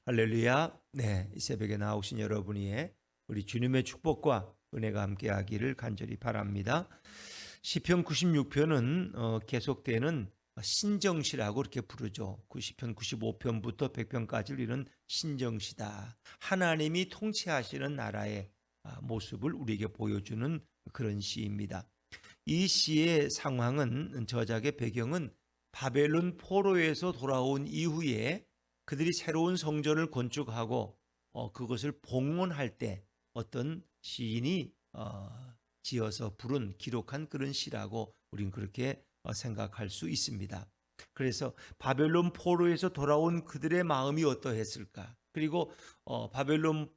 할렐루야. 네, 이 새벽에 나오신 여러분이 우리 주님의 축복과 은혜가 함께하기를 간절히 바랍니다. 시편 96편은 계속되는 신정시라고 이렇게 부르죠. 90편, 95편부터 100편까지를 이룬 신정시다. 하나님이 통치하시는 나라의 모습을 우리에게 보여주는 그런 시입니다. 이 시의 상황은, 저작의 배경은 바벨론 포로에서 돌아온 이후에 그들이 새로운 성전을 건축하고 그것을 봉헌할 때 어떤 시인이 지어서 부른, 기록한 그런 시라고 우린 그렇게 생각할 수 있습니다. 그래서 바벨론 포로에서 돌아온 그들의 마음이 어떠했을까? 그리고 바벨론에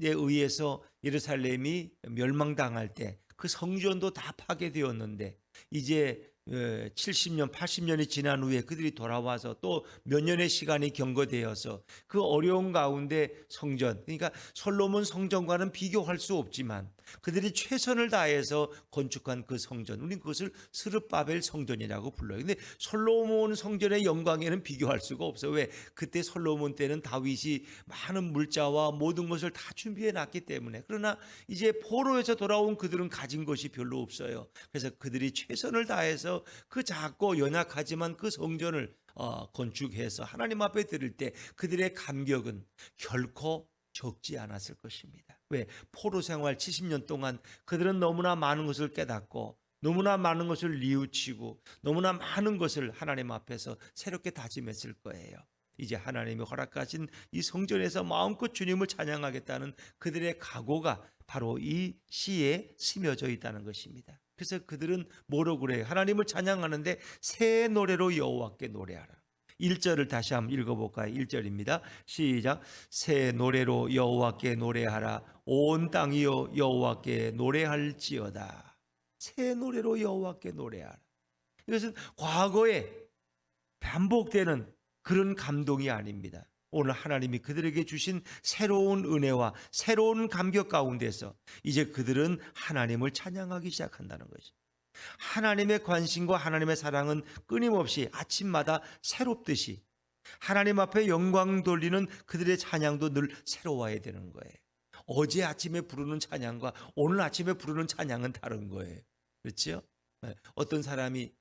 의해서 예루살렘이 멸망당할 때 그 성전도 다 파괴되었는데 이제 70년, 80년이 지난 후에 그들이 돌아와서 또 몇 년의 시간이 경과되어서 그 어려운 가운데 성전, 그러니까 솔로몬 성전과는 비교할 수 없지만 그들이 최선을 다해서 건축한 그 성전, 우리는 그것을 스룹바벨 성전이라고 불러요. 근데 솔로몬 성전의 영광에는 비교할 수가 없어요. 왜? 그때 솔로몬 때는 다윗이 많은 물자와 모든 것을 다 준비해 놨기 때문에. 그러나 이제 포로에서 돌아온 그들은 가진 것이 별로 없어요. 그래서 그들이 최선을 다해서 그 작고 연약하지만 그 성전을 건축해서 하나님 앞에 드릴 때 그들의 감격은 결코 적지 않았을 것입니다. 왜? 포로 생활 70년 동안 그들은 너무나 많은 것을 깨닫고 너무나 많은 것을 뉘우치고 너무나 많은 것을 하나님 앞에서 새롭게 다짐했을 거예요. 이제 하나님이 허락하신 이 성전에서 마음껏 주님을 찬양하겠다는 그들의 각오가 바로 이 시에 스며져 있다는 것입니다. 그래서 그들은 뭐라고 그래요? 하나님을 찬양하는데 새 노래로 여호와께 노래하라. 1절을 다시 한번 읽어볼까요? 1절입니다. 시작. 새 노래로 여호와께 노래하라. 온 땅이여 여호와께 노래할지어다. 새 노래로 여호와께 노래하라. 이것은 과거에 반복되는 그런 감동이 아닙니다. 오늘 하나님이 그들에게 주신 새로운 은혜와 새로운 감격 가운데서 이제 그들은 하나님을 찬양하기 시작한다는 것이죠. 하나님의 관심과 하나님의 사랑은 끊임없이 아침마다 새롭듯이 하나님 앞에 영광 돌리는 그들의 찬양도 늘 새로워야 되는 거예요. 어제 아침에 부르는 찬양과 오늘 아침에 부르는 찬양은 다른 거예요. 그렇죠? 어떤 사람이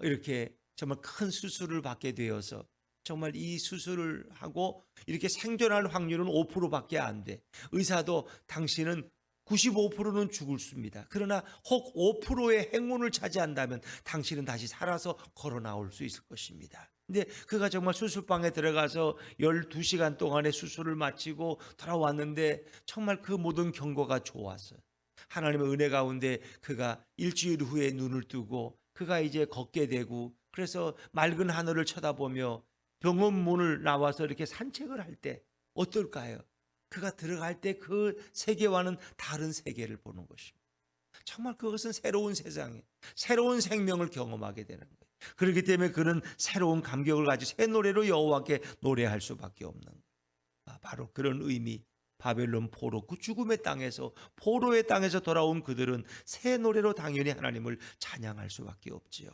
이렇게 정말 큰 수술을 받게 되어서 정말 이 수술을 하고 이렇게 생존할 확률은 5%밖에 안 돼. 의사도 당신은 95%는 죽을 수입니다. 그러나 혹 5%의 행운을 차지한다면 당신은 다시 살아서 걸어 나올 수 있을 것입니다. 근데 그가 정말 수술방에 들어가서 12시간 동안의 수술을 마치고 돌아왔는데 정말 그 모든 경과가 좋았어요. 하나님의 은혜 가운데 그가 일주일 후에 눈을 뜨고 그가 이제 걷게 되고 그래서 맑은 하늘을 쳐다보며 병원 문을 나와서 이렇게 산책을 할 때 어떨까요? 그가 들어갈 때 그 세계와는 다른 세계를 보는 것입니다. 정말 그것은 새로운 세상에 새로운 생명을 경험하게 되는 거예요. 그렇기 때문에 그는 새로운 감격을 가지고 새 노래로 여호와께 노래할 수밖에 없는 거예요. 바로 그런 의미, 바벨론 포로, 그 죽음의 땅에서 포로의 땅에서 돌아온 그들은 새 노래로 당연히 하나님을 찬양할 수밖에 없지요.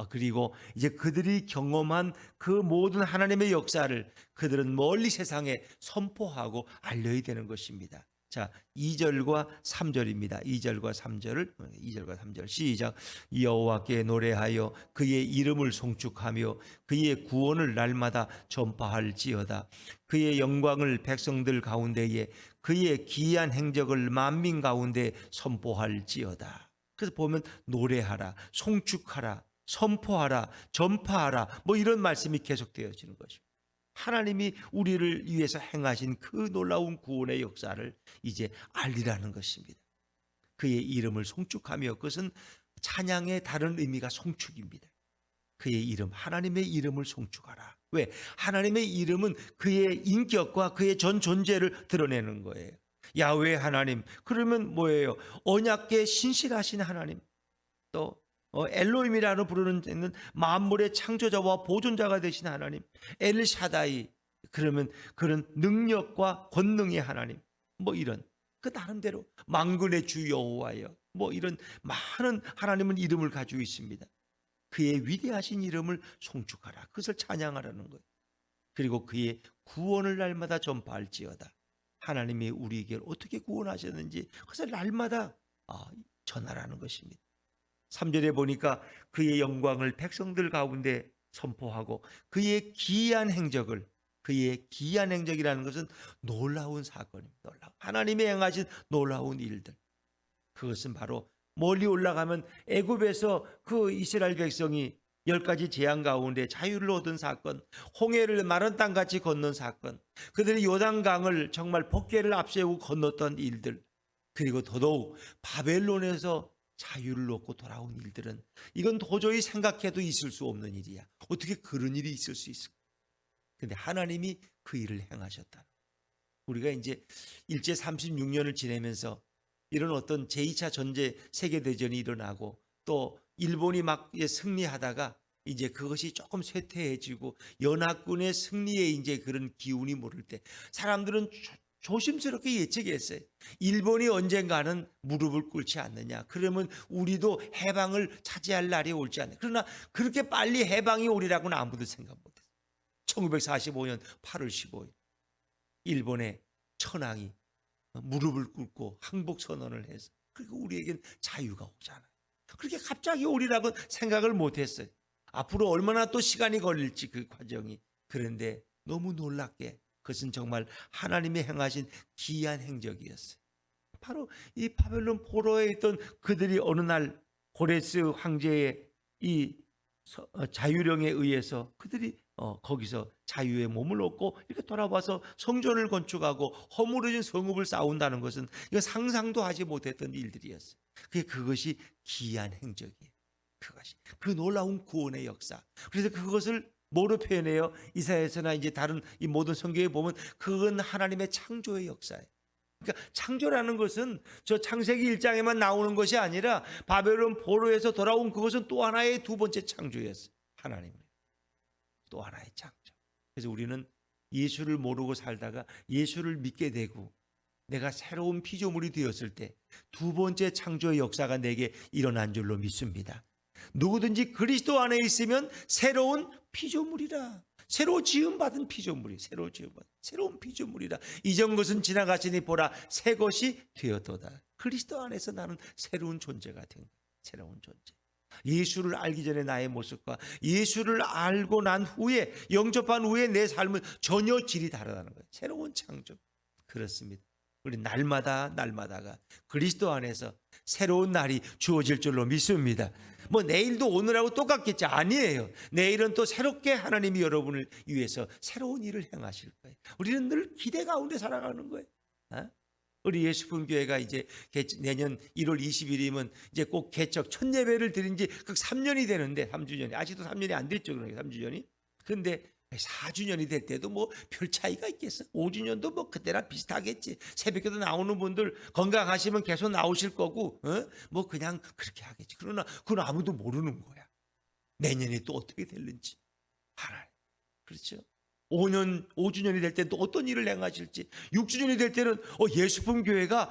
그리고 이제 그들이 경험한 그 모든 하나님의 역사를 그들은 멀리 세상에 선포하고 알려야 되는 것입니다. 자, 2절과 3절입니다. 2절과 3절 시작. 여호와께 노래하여 그의 이름을 송축하며 그의 구원을 날마다 전파할지어다. 그의 영광을 백성들 가운데에 그의 기이한 행적을 만민 가운데 선포할지어다. 그래서 보면 노래하라, 송축하라, 선포하라, 전파하라, 뭐 이런 말씀이 계속되어지는 것입니다. 하나님이 우리를 위해서 행하신 그 놀라운 구원의 역사를 이제 알리라는 것입니다. 그의 이름을 송축하며, 그것은 찬양의 다른 의미가 송축입니다. 그의 이름, 하나님의 이름을 송축하라. 왜? 하나님의 이름은 그의 인격과 그의 전 존재를 드러내는 거예요. 야훼 하나님, 그러면 뭐예요? 언약계 신실하신 하나님, 또 엘로힘이라는 부르는 만물의 창조자와 보존자가 되신 하나님, 엘샤다이, 그러면 그런 능력과 권능의 하나님, 뭐 이런 그 나름대로 만군의 주 여호와여, 뭐 이런 많은 하나님은 이름을 가지고 있습니다. 그의 위대하신 이름을 송축하라, 그것을 찬양하라는 거예요. 그리고 그의 구원을 날마다 전파할지어다. 하나님이 우리에게 어떻게 구원하셨는지 그것을 날마다 전하라는 것입니다. 3절에 보니까 그의 영광을 백성들 가운데 선포하고 그의 기이한 행적이라는 것은 놀라운 사건입니다. 하나님이 행하신 놀라운 일들. 그것은 바로 멀리 올라가면 애굽에서 그 이스라엘 백성이 10가지 재앙 가운데 자유를 얻은 사건, 홍해를 마른 땅같이 건넌 사건, 그들이 요단강을 정말 법궤를 앞세우고 건넜던 일들, 그리고 더더욱 바벨론에서 자유를 얻고 돌아온 일들은 이건 도저히 생각해도 있을 수 없는 일이야. 어떻게 그런 일이 있을 수 있을까? 근데 하나님이 그 일을 행하셨다. 우리가 이제 일제 36년을 지내면서 이런 어떤 제2차 전제 세계대전이 일어나고 또 일본이 막 승리하다가 이제 그것이 조금 쇠퇴해지고 연합군의 승리에 이제 그런 기운이 모를 때 사람들은 조심스럽게 예측했어요. 일본이 언젠가는 무릎을 꿇지 않느냐. 그러면 우리도 해방을 차지할 날이 올지 않느냐. 그러나 그렇게 빨리 해방이 오리라고는 아무도 생각 못했어요. 1945년 8월 15일 일본의 천황이 무릎을 꿇고 항복 선언을 해서 그리고 우리에겐 자유가 오잖아요. 그렇게 갑자기 오리라고 생각을 못했어요. 앞으로 얼마나 또 시간이 걸릴지 그 과정이. 그런데 너무 놀랍게 그것은 정말 하나님이 행하신 기이한 행적이었어요. 바로 이 바벨론 포로에 있던 그들이 어느 날 고레스 황제의 이 자유령에 의해서 그들이 거기서 자유의 몸을 얻고 이렇게 돌아와서 성전을 건축하고 허물어진 성읍을 쌓은다는 것은 이거 상상도 하지 못했던 일들이었어요. 그것이 기이한 행적이에요. 그것이 그 놀라운 구원의 역사. 그래서 그것을 뭐로 표현해요? 이사야서나 이제 다른 이 모든 성경에 보면 그건 하나님의 창조의 역사예요. 그러니까 창조라는 것은 저 창세기 1장에만 나오는 것이 아니라 바벨론 포로에서 돌아온 그것은 또 하나의 두 번째 창조였어요. 하나님의 또 하나의 창조. 그래서 우리는 예수를 모르고 살다가 예수를 믿게 되고 내가 새로운 피조물이 되었을 때 두 번째 창조의 역사가 내게 일어난 줄로 믿습니다. 누구든지 그리스도 안에 있으면 새로운 피조물이라. 새로 지음받은 피조물이 새로운 피조물이라. 이전 것은 지나가시니 보라 새 것이 되었도다. 그리스도 안에서 나는 새로운 존재가 된 거야. 새로운 존재. 예수를 알기 전에 나의 모습과 예수를 알고 난 후에 영접한 후에 내 삶은 전혀 질이 다르다는 거예요. 새로운 창조. 그렇습니다. 우리 날마다가 그리스도 안에서 새로운 날이 주어질 줄로 믿습니다. 뭐 내일도 오늘하고 똑같겠지? 아니에요. 내일은 또 새롭게 하나님이 여러분을 위해서 새로운 일을 행하실 거예요. 우리는 늘 기대 가운데 살아가는 거예요. 우리 예수품교회가 이제 내년 1월 20일이면 이제 꼭 개척 첫 예배를 드린 지 그 3년이 되는데 3주년이 아직도 3년이 안 됐죠. 그러니까 3주년이. 그런데 4주년이 될 때도 뭐 별 차이가 있겠어? 5주년도 뭐 그때랑 비슷하겠지. 새벽에도 나오는 분들 건강하시면 계속 나오실 거고, 뭐 그냥 그렇게 하겠지. 그러나 그건 아무도 모르는 거야. 내년에 또 어떻게 될는지 알아요. 그렇죠? 5주년이 될 때는 또 어떤 일을 행하실지, 6주년이 될 때는 예수품 교회가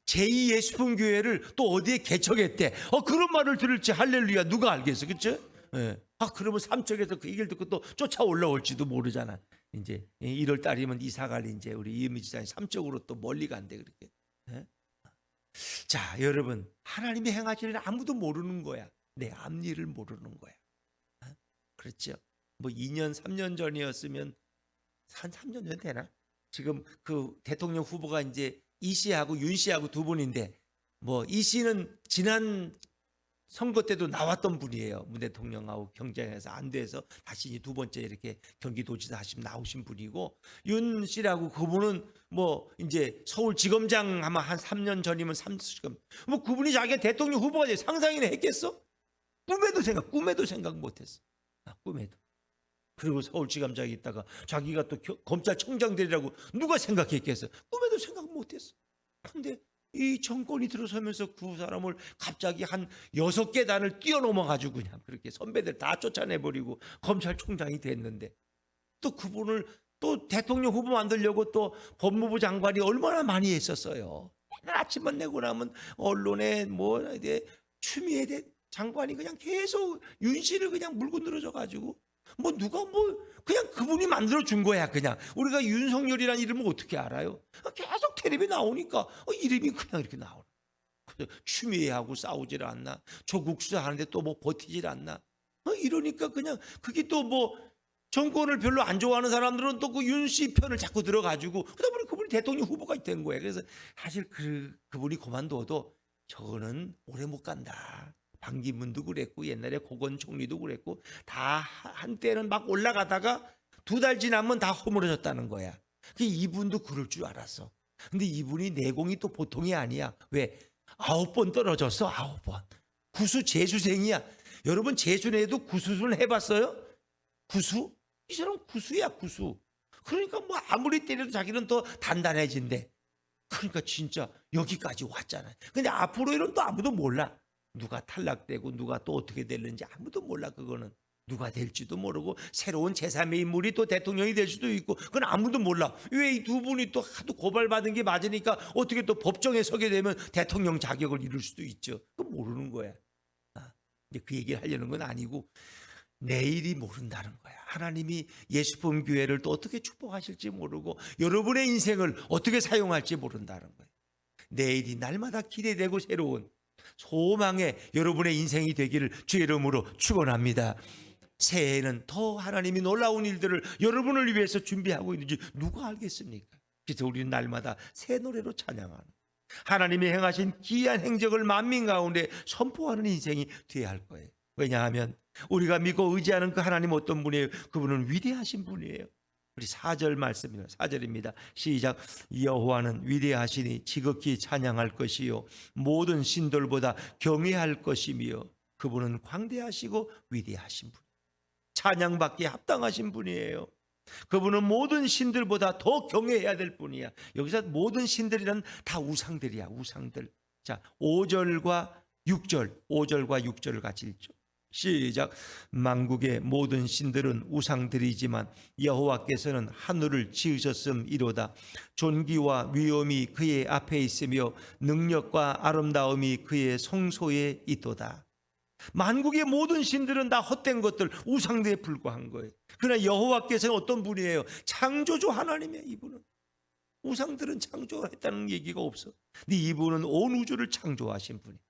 제2 예수품 교회를 또 어디에 개척했대. 그런 말을 들을지 할렐루야 누가 알겠어, 그렇죠? 예. 그러면 삼척에서 그 얘기를 듣고 또 쫓아 올라올지도 모르잖아. 이제 1월 달이면 이사갈 이제 우리 이은미 지사님 삼척으로 또 멀리 간대 그렇게. 예? 자, 여러분 하나님이 행하시는 아무도 모르는 거야. 내 앞일을 모르는 거야. 그렇죠? 뭐 2년 3년 전이었으면 한 3년 전 되나? 지금 그 대통령 후보가 이제 이 씨하고 윤 씨하고 두 분인데 뭐 이 씨는 지난 선거 때도 나왔던 분이에요. 문 대통령하고 경쟁해서 안 돼서 다시 두 번째 이렇게 경기도지사 하시면 나오신 분이고 윤 씨라고 그분은 뭐 이제 서울지검장 아마 한 3년 전이면 삼수지검 뭐 그분이 자기가 대통령 후보가 돼 상상이나 했겠어? 꿈에도 생각 못했어. 꿈에도. 그리고 서울지검장이 있다가 자기가 또 검찰총장 되리라고 누가 생각했겠어? 꿈에도 생각 못했어. 근데 이 정권이 들어서면서 그 사람을 갑자기 한 6계단을 뛰어넘어가지고 그냥 그렇게 선배들 다 쫓아내버리고 검찰총장이 됐는데 또 그분을 또 대통령 후보 만들려고 또 법무부 장관이 얼마나 많이 했었어요. 아침만 내고 나면 언론에 뭐 이제 추미애 장관이 그냥 계속 윤 씨를 그냥 물고 늘어져 가지고 뭐 누가 뭐 그냥 그분이 만들어 준 거야. 그냥 우리가 윤석열이라는 이름을 어떻게 알아요? 계속 텔레비 나오니까 이름이 그냥 이렇게 나오는. 추미애하고 싸우질 않나? 조국 수사하는데 또 뭐 버티질 않나? 이러니까 그냥 그게 또 뭐 정권을 별로 안 좋아하는 사람들은 또 그 윤 씨 편을 자꾸 들어가지고 그러다 보니 그분이 대통령 후보가 된 거예요. 그래서 사실 그분이 그만둬도 저거는 오래 못 간다. 반기문도 그랬고 옛날에 고건 총리도 그랬고 다 한때는 막 올라가다가 2달 지나면 다 허물어졌다는 거야. 이분도 그럴 줄 알았어. 근데 이분이 내공이 또 보통이 아니야. 왜? 9번 떨어졌어. 9번. 구수 재수생이야. 여러분 재수내도 구수는 해봤어요? 구수? 이 사람 구수야 구수. 그러니까 뭐 아무리 때려도 자기는 더 단단해진대. 그러니까 진짜 여기까지 왔잖아요. 근데 앞으로 이런 또 아무도 몰라. 누가 탈락되고 누가 또 어떻게 될는지 아무도 몰라. 그거는 누가 될지도 모르고 새로운 제3의 인물이 또 대통령이 될 수도 있고 그건 아무도 몰라. 왜 이 두 분이 또 하도 고발받은 게 맞으니까 어떻게 또 법정에 서게 되면 대통령 자격을 이룰 수도 있죠. 그건 모르는 거야. 근데 그 얘기를 하려는 건 아니고 내일이 모른다는 거야. 하나님이 예수품 교회를 또 어떻게 축복하실지 모르고 여러분의 인생을 어떻게 사용할지 모른다는 거예요. 내일이 날마다 기대되고 새로운 소망의 여러분의 인생이 되기를 주의 이름으로 축원합니다. 새해에는 더 하나님이 놀라운 일들을 여러분을 위해서 준비하고 있는지 누가 알겠습니까? 그래서 우리는 날마다 새 노래로 찬양하는 하나님이 행하신 기이한 행적을 만민 가운데 선포하는 인생이 되어야 할 거예요. 왜냐하면 우리가 믿고 의지하는 그 하나님 어떤 분이에요? 그분은 위대하신 분이에요. 우리 4절 말씀입니다. 4절입니다. 시작. 여호와는 위대하시니 지극히 찬양할 것이요 모든 신들보다 경외할 것이며 그분은 광대하시고 위대하신 분. 찬양받기에 합당하신 분이에요. 그분은 모든 신들보다 더 경외해야 될 분이야. 여기서 모든 신들이란 다 우상들이야. 우상들. 자, 5절과 6절, 5절과 6절을 같이 읽죠. 시작. 만국의 모든 신들은 우상들이지만 여호와께서는 하늘을 지으셨음이로다. 존귀와 위엄이 그의 앞에 있으며 능력과 아름다움이 그의 성소에 있도다. 만국의 모든 신들은 다 헛된 것들, 우상들에 불과한 거예요. 그러나 여호와께서는 어떤 분이에요? 창조주 하나님이에요. 이분은 우상들은 창조했다는 얘기가 없어. 근데 이분은 온 우주를 창조하신 분이에요.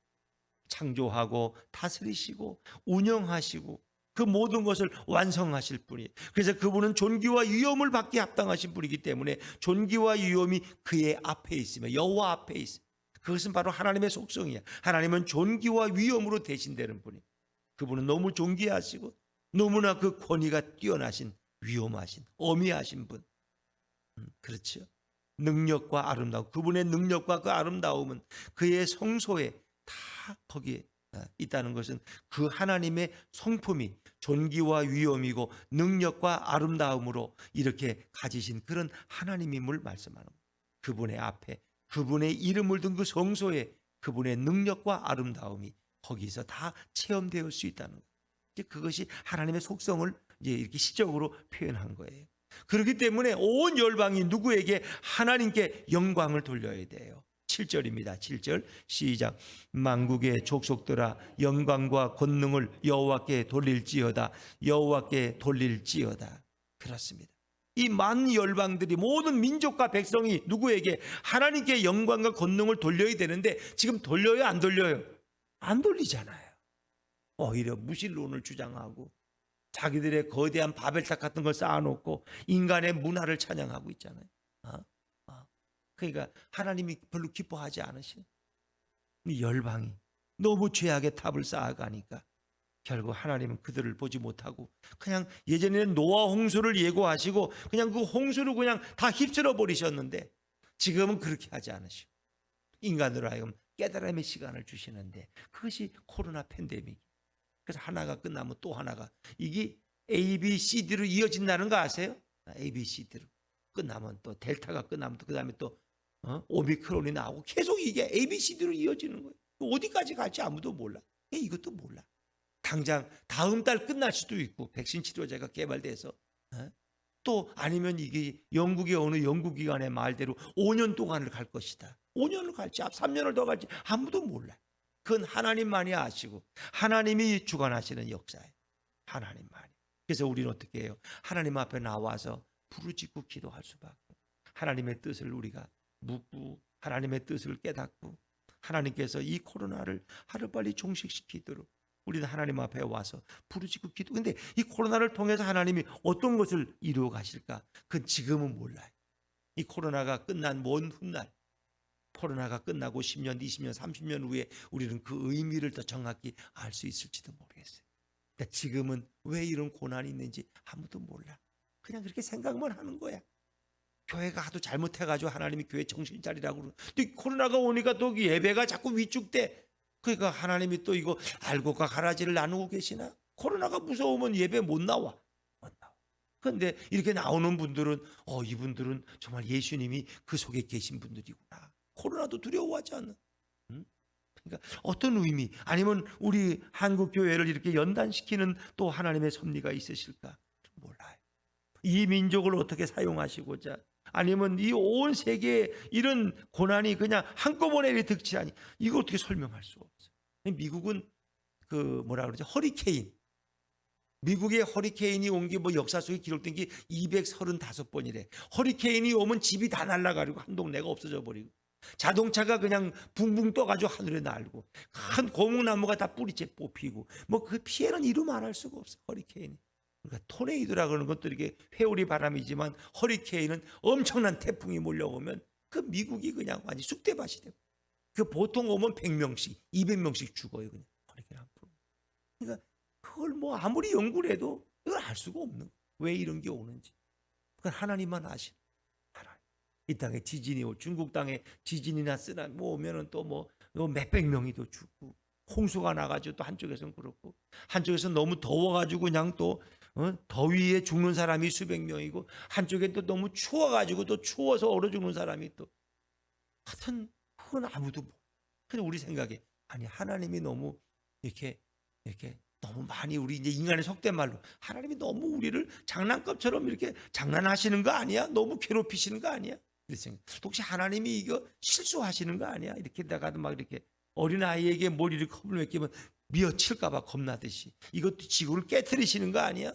창조하고 다스리시고 운영하시고 그 모든 것을 완성하실 분이에요. 그래서 그분은 존귀와 위엄을 받기 합당하신 분이기 때문에 존귀와 위엄이 그의 앞에 있으며 여호와 앞에 있어요. 그것은 바로 하나님의 속성이야. 하나님은 존귀와 위엄으로 대신되는 분이에요. 그분은 너무 존귀하시고 너무나 그 권위가 뛰어나신 위엄하신 어미하신 분. 그렇죠. 능력과 아름다움, 그분의 능력과 그 아름다움은 그의 성소에 다 거기에 있다는 것은 그 하나님의 성품이 존귀와 위엄이고 능력과 아름다움으로 이렇게 가지신 그런 하나님임을 말씀하는 거예요. 그분의 앞에 그분의 이름을 둔 그 성소에 그분의 능력과 아름다움이 거기서 다 체험될 수 있다는 거예요. 그것이 하나님의 속성을 이제 이렇게 시적으로 표현한 거예요. 그렇기 때문에 온 열방이 누구에게 하나님께 영광을 돌려야 돼요. 7절입니다. 7절 시작. 만국의 족속들아 영광과 권능을 여호와께 돌릴지어다. 여호와께 돌릴지어다. 그렇습니다. 이 만 열방들이 모든 민족과 백성이 누구에게 하나님께 영광과 권능을 돌려야 되는데 지금 돌려요 안 돌려요? 안 돌리잖아요. 오히려 무신론을 주장하고 자기들의 거대한 바벨탑 같은 걸 쌓아놓고 인간의 문화를 찬양하고 있잖아요. 그러니까 하나님이 별로 기뻐하지 않으시는 이 열방이 너무 죄악의 탑을 쌓아가니까 결국 하나님은 그들을 보지 못하고 그냥 예전에는 노아 홍수를 예고하시고 그냥 그 홍수를 그냥 다 휩쓸어 버리셨는데 지금은 그렇게 하지 않으시고 인간으로 하여금 깨달음의 시간을 주시는데 그것이 코로나 팬데믹. 그래서 하나가 끝나면 또 하나가 이게 A, B, C, D로 이어진다는 거 아세요? A, B, C, D로 끝나면 또 델타가 끝나면 또 그다음에 또 오미크론이 나오고 계속 이게 A, B, C, D로 이어지는 거예요. 어디까지 갈지 아무도 몰라. 이것도 몰라. 당장 다음 달 끝날 수도 있고 백신 치료제가 개발돼서 또 아니면 이게 영국의 어느 연구기관의 말대로 5년 동안을 갈 것이다. 5년을 갈지 3년을 더 갈지 아무도 몰라. 그건 하나님만이 아시고 하나님이 주관하시는 역사예요. 하나님만이. 그래서 우리는 어떻게 해요? 하나님 앞에 나와서 부르짖고 기도할 수밖에. 하나님의 뜻을 우리가 묻고 하나님의 뜻을 깨닫고 하나님께서 이 코로나를 하루빨리 종식시키도록 우리는 하나님 앞에 와서 부르짖고 기도. 근데 이 코로나를 통해서 하나님이 어떤 것을 이루어 가실까? 그건 지금은 몰라요. 이 코로나가 끝난 먼 훗날, 코로나가 끝나고 10년, 20년, 30년 후에 우리는 그 의미를 더 정확히 알 수 있을지도 모르겠어요. 그러니까 지금은 왜 이런 고난이 있는지 아무도 몰라. 그냥 그렇게 생각만 하는 거야. 교회가 하도 잘못해가지고 하나님이 교회 정신 차리라고 그러고, 또 코로나가 오니까 또 예배가 자꾸 위축돼. 그러니까 하나님이 또 이거 알고가 가라지를 나누고 계시나? 코로나가 무서우면 예배 못 나와. 못 나와. 그런데 이렇게 나오는 분들은 이분들은 정말 예수님이 그 속에 계신 분들이구나. 코로나도 두려워하지 않는. 그러니까 어떤 의미, 아니면 우리 한국 교회를 이렇게 연단시키는 또 하나님의 섭리가 있으실까? 몰라요. 이 민족을 어떻게 사용하시고자, 아니면 이 온 세계에 이런 고난이 그냥 한꺼번에 이렇게 득치하니, 이거 어떻게 설명할 수가 없어요. 미국은 그 뭐라 그러죠? 허리케인. 미국의 허리케인이 온 게 뭐 역사 속에 기록된 게 235번이래. 허리케인이 오면 집이 다 날아가리고 한 동네가 없어져 버리고, 자동차가 그냥 붕붕 떠가지고 하늘에 날고, 큰 고목나무가 다 뿌리째 뽑히고, 뭐 그 피해는 이루 말할 수가 없어. 허리케인이. 그러니까 토네이도라 그러는 것도 이렇게 회오리 바람이지만, 허리케인은 엄청난 태풍이 몰려오면 그 미국이 그냥 완전 쑥대밭이 되고, 그 보통 오면 100명씩 200명씩 죽어요. 그냥 허리케인 한 번. 그러니까 그걸 뭐 아무리 연구를 해도 이걸 알 수가 없는 거예요. 왜 이런 게 오는지. 그건 하나님만 아시는. 이 땅에 지진이 오고, 중국 땅에 지진이나 쓰나미 오면은 또 뭐 몇백 명이 또 죽고, 홍수가 나가지고 또 한쪽에서는 그렇고, 한쪽에서 너무 더워가지고 그냥 또 더위에 죽는 사람이 수백 명이고, 한쪽에 또 너무 추워가지고 또 추워서 얼어 죽는 사람이 또. 하여튼 그건 아무도 못. 그래서 우리 생각에, 아니 하나님이 너무 이렇게 너무 많이, 우리 이제 인간의 속된 말로 하나님이 너무 우리를 장난감처럼 이렇게 장난하시는 거 아니야? 너무 괴롭히시는 거 아니야? 혹시 하나님이 이거 실수하시는 거 아니야? 이렇게 내가도 막 이렇게 어린아이에게 뭘 이렇게 겁을 맡기면 미어칠까봐 겁나듯이 이것도 지구를 깨트리시는 거 아니야?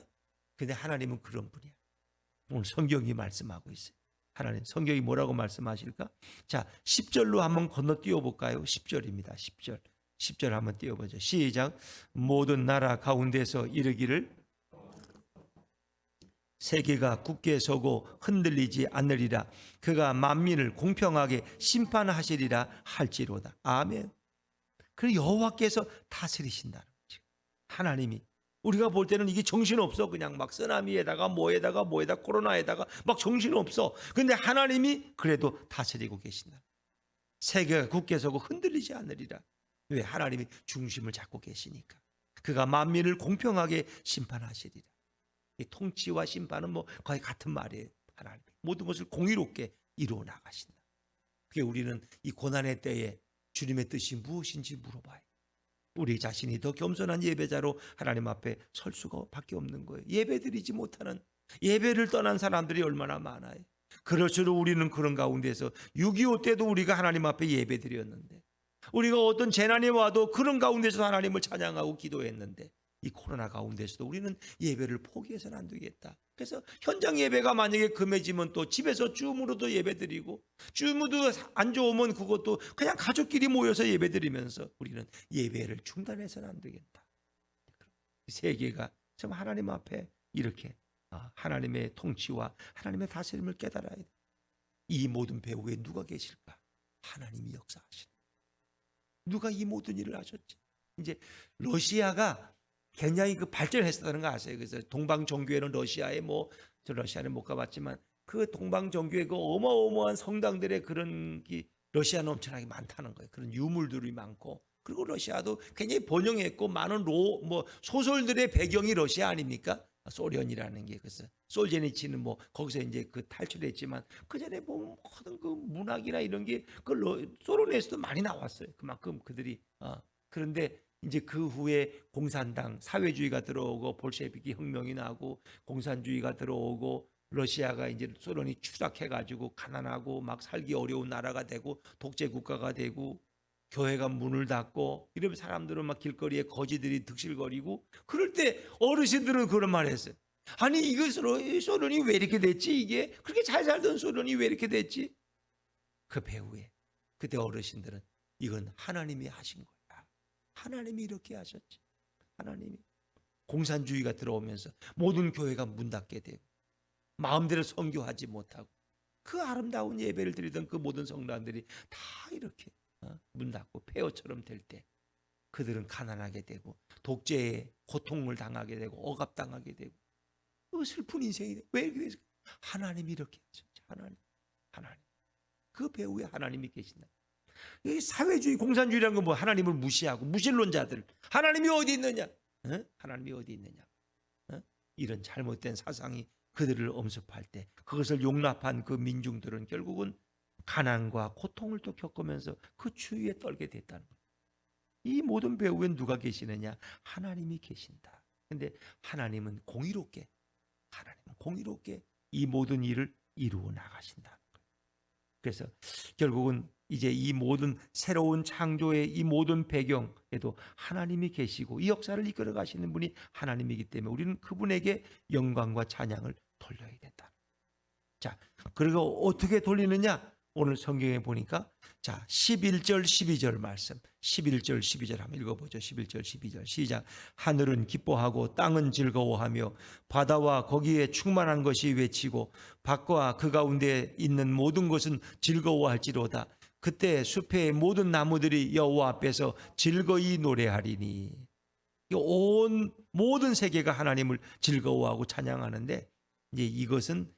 근데 하나님은 그런 분이야. 오늘 성경이 말씀하고 있어요. 하나님, 성경이 뭐라고 말씀하실까? 자, 10절로 한번 건너뛰어 볼까요? 10절입니다. 10절. 10절 한번 띄워보죠. 시작. 모든 나라 가운데서 이르기를 세계가 굳게 서고 흔들리지 않으리라. 그가 만민을 공평하게 심판하시리라 할지로다. 아멘. 그 여호와께서 다스리신다는 거죠. 하나님이. 우리가 볼 때는 이게 정신없어. 그냥 막 쓰나미에다가 뭐에다가 코로나에다가 막 정신없어. 근데 하나님이 그래도 다스리고 계신다. 세계가 굳게 서고 흔들리지 않으리라. 왜? 하나님이 중심을 잡고 계시니까. 그가 만민을 공평하게 심판하시리라. 이 통치와 심판은 뭐 거의 같은 말이에요. 하나님 모든 것을 공의롭게 이루어 나가신다. 그게 우리는 이 고난의 때에 주님의 뜻이 무엇인지 물어봐요. 우리 자신이 더 겸손한 예배자로 하나님 앞에 설 수가 밖에 없는 거예요. 예배드리지 못하는, 예배를 떠난 사람들이 얼마나 많아요. 그럴수록 우리는 그런 가운데서 6.25 때도 우리가 하나님 앞에 예배드렸는데, 우리가 어떤 재난이 와도 그런 가운데서 하나님을 찬양하고 기도했는데, 이 코로나 가운데서도 우리는 예배를 포기해서는 안 되겠다. 그래서 현장 예배가 만약에 금해지면 또 집에서 줌으로도 예배드리고, 줌도 안 좋으면 그것도 그냥 가족끼리 모여서 예배드리면서 우리는 예배를 중단해서는 안 되겠다. 세계가 참 하나님 앞에 이렇게 하나님의 통치와 하나님의 다스림을 깨달아야 돼. 이 모든 배후에 누가 계실까? 하나님이 역사하신. 누가 이 모든 일을 하셨지? 이제 러시아가 굉장히 그 발전했었다는 거 아세요? 그래서 동방 종교회는 러시아에 저 러시아는 못 가봤지만 그 동방 종교회 그 어마어마한 성당들의 그런 러시아는 엄청나게 많다는 거예요. 그런 유물들이 많고, 그리고 러시아도 굉장히 번영했고, 많은 소설들의 배경이 러시아 아닙니까? 소련이라는 게. 그래서 솔제니치는 거기서 이제 그 탈출했지만, 그 전에 보면 모든 그 문학이나 이런 게 그 소련에서도 많이 나왔어요. 그만큼 그들이 그런데 이제 그 후에 공산당, 사회주의가 들어오고 볼셰비키 혁명이 나고 공산주의가 들어오고, 러시아가 이제 소련이 추락해가지고 가난하고 막 살기 어려운 나라가 되고 독재 국가가 되고 교회가 문을 닫고 이러면 사람들은 막 길거리에 거지들이 득실거리고, 그럴 때 어르신들은 그런 말 했어요. 아니 이거 소련이 왜 이렇게 됐지? 이게 그렇게 잘 살던 소련이 왜 이렇게 됐지? 그 배후에 그때 어르신들은 이건 하나님이 하신 거야. 하나님이 이렇게 하셨지. 하나님이. 공산주의가 들어오면서 모든 교회가 문 닫게 되고 마음대로 선교하지 못하고 그 아름다운 예배를 드리던 그 모든 성도들이 다 이렇게 문 닫고 폐허처럼 될 때 그들은 가난하게 되고 독재의 고통을 당하게 되고 억압당하게 되고 그 슬픈 인생이 왜 이렇게 됐을까? 하나님이 이렇게 하셨지. 하나님. 그 배후에 하나님이 계신다. 이 사회주의 공산주의라는 건 뭐 하나님을 무시하고 무신론자들 하나님이 어디 있느냐? 하나님이 어디 있느냐? 이런 잘못된 사상이 그들을 엄습할 때 그것을 용납한 그 민중들은 결국은 가난과 고통을 또 겪으면서 그 추위에 떨게 됐다는 거예요. 이 모든 배후엔 누가 계시느냐? 하나님이 계신다. 근데 하나님은 공의롭게 이 모든 일을 이루어 나가신다는 거예요. 그래서 결국은 이제 이 모든 새로운 창조의 이 모든 배경에도 하나님이 계시고 이 역사를 이끌어 가시는 분이 하나님이기 때문에 우리는 그분에게 영광과 찬양을 돌려야 된다. 자, 그리고 어떻게 돌리느냐? 오늘 성경에 보니까 자 11절 12절 말씀 11절 12절 한번 읽어보죠. 11절 12절 시작. 하늘은 기뻐하고 땅은 즐거워하며 바다와 거기에 충만한 것이 외치고 밖과 그 가운데 있는 모든 것은 즐거워할지로다. 그때 숲의 모든 나무들이 여호와 앞에서 즐거이 노래하리니. 온 모든 세계가 하나님을 즐거워하고 찬양하는데 이제 이것은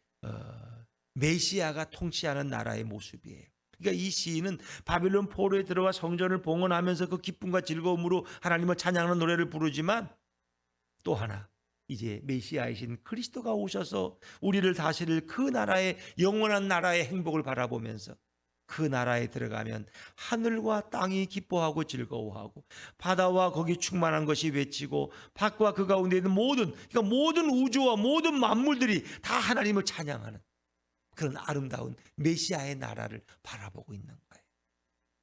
메시아가 통치하는 나라의 모습이에요. 그러니까 이 시인은 바빌론 포로에 들어와 성전을 봉헌하면서 그 기쁨과 즐거움으로 하나님을 찬양하는 노래를 부르지만 또 하나 이제 메시아이신 그리스도가 오셔서 우리를 다스릴 그 나라의 영원한 나라의 행복을 바라보면서 그 나라에 들어가면 하늘과 땅이 기뻐하고 즐거워하고 바다와 거기 충만한 것이 외치고 밖과 그 가운데 있는 그러니까 모든 우주와 모든 만물들이 다 하나님을 찬양하는 그런 아름다운 메시아의 나라를 바라보고 있는 거예요.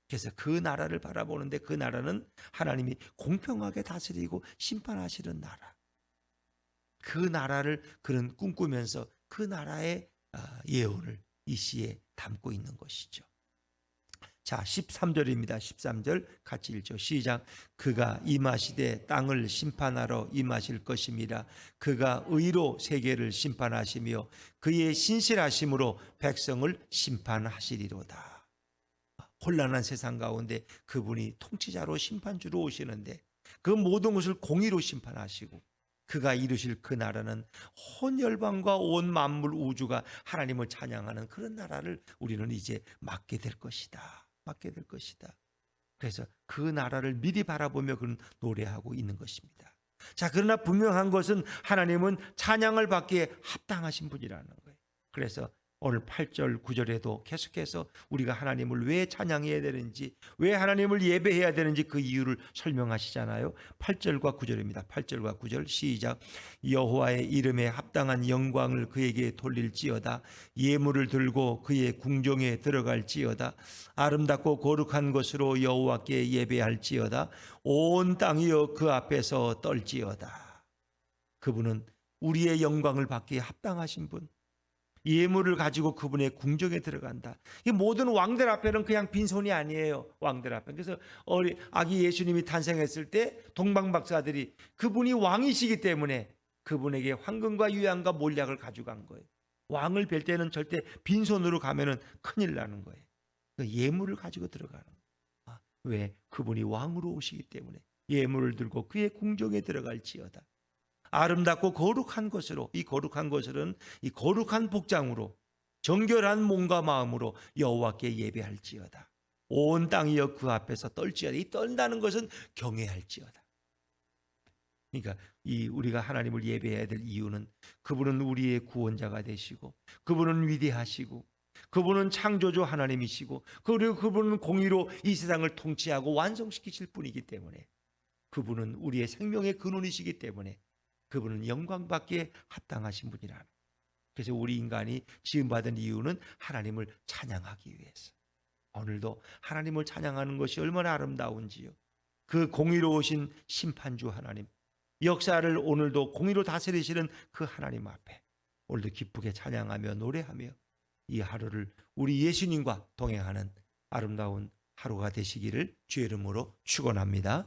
그래서 그 나라를 바라보는데 그 나라는 하나님이 공평하게 다스리고 심판하시는 나라. 그 나라를 그는 꿈꾸면서 그 나라의 예언을 이 시에 담고 있는 것이죠. 자, 13절입니다. 13절 같이 읽죠. 시작. 그가 임하시되 땅을 심판하러 임하실 것임이라. 그가 의로 세계를 심판하시며 그의 신실하심으로 백성을 심판하시리로다. 혼란한 세상 가운데 그분이 통치자로 심판주로 오시는데 그 모든 것을 공의로 심판하시고 그가 이루실 그 나라는 온 열방과 온 만물 우주가 하나님을 찬양하는 그런 나라를 우리는 이제 맡게 될 것이다. 그래서 그 나라를 미리 바라보며 그는 노래하고 있는 것입니다. 자, 그러나 분명한 것은 하나님은 찬양을 받기에 합당하신 분이라는 거예요. 그래서 오늘 8절 9절에도 계속해서 우리가 하나님을 왜 찬양해야 되는지 왜 하나님을 예배해야 되는지 그 이유를 설명하시잖아요. 8절과 9절입니다. 8절과 9절 시작. 여호와의 이름에 합당한 영광을 그에게 돌릴지어다. 예물을 들고 그의 궁정에 들어갈지어다. 아름답고 거룩한 것으로 여호와께 예배할지어다. 온 땅이여 그 앞에서 떨지어다. 그분은 우리의 영광을 받기에 합당하신 분, 예물을 가지고 그분의 궁정에 들어간다. 이 모든 왕들 앞에는 그냥 빈손이 아니에요. 왕들 앞에. 그래서 아기 예수님이 탄생했을 때 동방박사들이 그분이 왕이시기 때문에 그분에게 황금과 유향과 몰약을 가져간 거예요. 왕을 뵐 때는 절대 빈손으로 가면은 큰일 나는 거예요. 예물을 가지고 들어가는 거예요. 왜? 그분이 왕으로 오시기 때문에 예물을 들고 그의 궁정에 들어갈지어다. 아름답고 거룩한 것으로 이 거룩한 것은 이 거룩한 복장으로 정결한 몸과 마음으로 여호와께 예배할지어다. 온 땅이여 그 앞에서 떨지어다. 이 떤다는 것은 경외할지어다. 그러니까 이 우리가 하나님을 예배해야 될 이유는 그분은 우리의 구원자가 되시고 그분은 위대하시고 그분은 창조주 하나님이시고 그리고 그분은 공의로 이 세상을 통치하고 완성시키실 분이기 때문에 그분은 우리의 생명의 근원이시기 때문에 그분은 영광받기에 합당하신 분이라는. 그래서 우리 인간이 지음받은 이유는 하나님을 찬양하기 위해서. 오늘도 하나님을 찬양하는 것이 얼마나 아름다운지요. 그 공의로우신 심판주 하나님, 역사를 오늘도 공의로 다스리시는 그 하나님 앞에 오늘도 기쁘게 찬양하며 노래하며 이 하루를 우리 예수님과 동행하는 아름다운 하루가 되시기를 주의 이름으로 축원합니다.